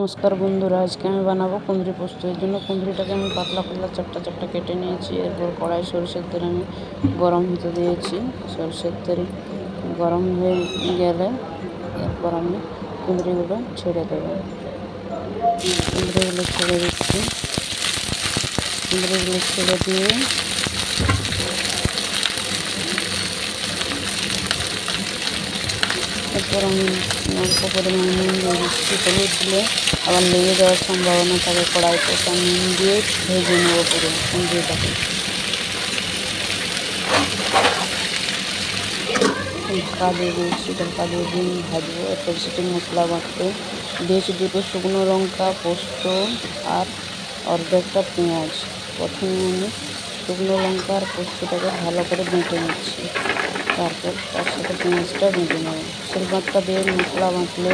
নমস্কার বন্ধুরা, আজকে আমি বানাবো কুঁদরি পোস্ত। এর জন্য কুঁদরিটাকে আমি পাতলা পাতলা চাপটা চাপটা কেটে নিয়েছি। এরপর কড়াই সরষের তেল আমি গরম হতে দিয়েছি। সরষের তেল গরম হয়ে গেলে এরপর আমি কুঁদরিগুলো ছেড়ে দেবো। কুঁদরিগুলো ছেড়ে দিচ্ছি। কুঁদরিগুলো ছেড়ে দিয়ে এরপর আমি অল্প পরিমাণে নুন দিয়ে দিচ্ছি। হলুদ দিলে আবার লেগে যাওয়ার সম্ভাবনা থাকে কড়াইতে, তাই নুন দিয়ে ভেজে নেব পুরো কুঁদরিটাকে। ঢাকা দিয়ে দিয়েছি, ঢাকা দিয়ে ভাজবো। এরপর সেটি মশলা বাটতে দিয়েছি 2টো শুকনো লঙ্কা, পোস্ত আর অর্ধেকটা পেঁয়াজ। প্রথমে আমি শুকনো লঙ্কা আর পোস্তটাকে ভালো করে বেটে নিচ্ছি, তারপর তার সাথে পেঁয়াজটা বেটে নেব। শিলপাটা দিয়ে মশলা বাটলে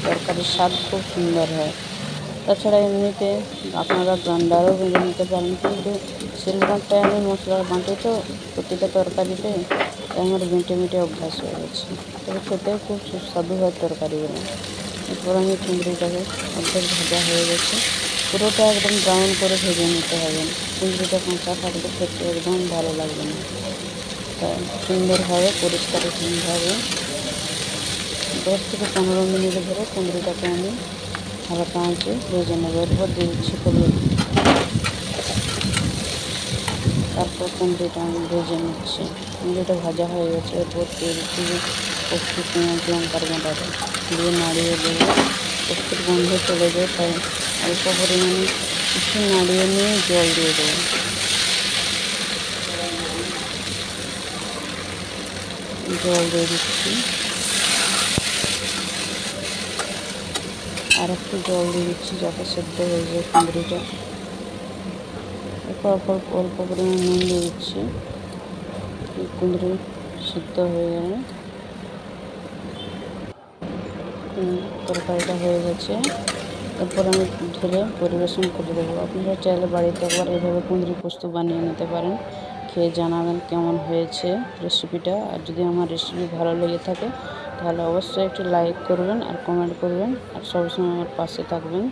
তরকারির স্বাদ খুব সুন্দর হয়। তাছাড়া এমনিতে আপনারা গ্রাইন্ডারও বেটে নিতে পারেন, কিন্তু শিলপাটায় আমি মশলা বাটি তো প্রতিটা তরকারিতে, আমার বেটে অভ্যাস হয়ে গেছে। তবে খেতেও খুব সুস্বাদু হয় তরকারিগুলো। এরপর আমি কুঁদরিটাকে অর্ধেক ভাজা হয়ে গেছে, পুরোটা একদম ব্রাউন করে ভেজে নিতে হবে। কুঁদরিটা কাঁচা থাকলে খেতে একদম ভালো লাগবে না। তাই সুন্দরভাবে পরিষ্কারভাবে 10 থেকে 15 মিনিট ধরে কুঁদরিটাকে আমি হালকা আঁচে ভেজে নেব। এরপর দিয়ে দিচ্ছি হলুদ। তারপর কুঁদরিটা আমি ভেজে নিচ্ছি। কুঁদরিটা ভাজা হয়ে গেছে। এরপর দিয়ে দিচ্ছি পোস্ত, পেঁয়াজ, লঙ্কার বাটাটা দিয়ে নাড়িয়ে দেবো। পোস্তের গন্ধ চলে যায়, তাই অল্প পরিমাণে কিছু নাড়িয়ে নিয়ে জল দিয়ে দেবো। জল দিয়ে দিচ্ছি, আর একটু জল দিয়ে দিচ্ছি যাতে সেদ্ধ হয়ে যায় কুঁদরিটা। এরপর অল্প পরিমাণে নুন দিয়ে দিচ্ছি। কুঁদরি সিদ্ধ হয়ে গেলে তরকারিটা হয়ে গেছে। এরপর আমি ঢেলে পরিবেশন করে দেবো। আপনারা চাইলে বাড়িতে একবার এভাবে কুঁদরি পোস্ত বানিয়ে নিতে পারেন। খেয়ে জানাবেন কেমন হয়েছে রেসিপিটা। আর যদি আমার রেসিপি ভালো লেগে থাকে তাহলে অবশ্যই একটু লাইক করবেন আর কমেন্ট করবেন, আর সবসময় আমার পাশে থাকবেন।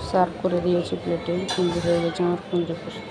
সার্ভ করে দিয়েছি প্লেটে। কুঁদরি হয়ে গেছে আমার কুঁদরি পোস্ত।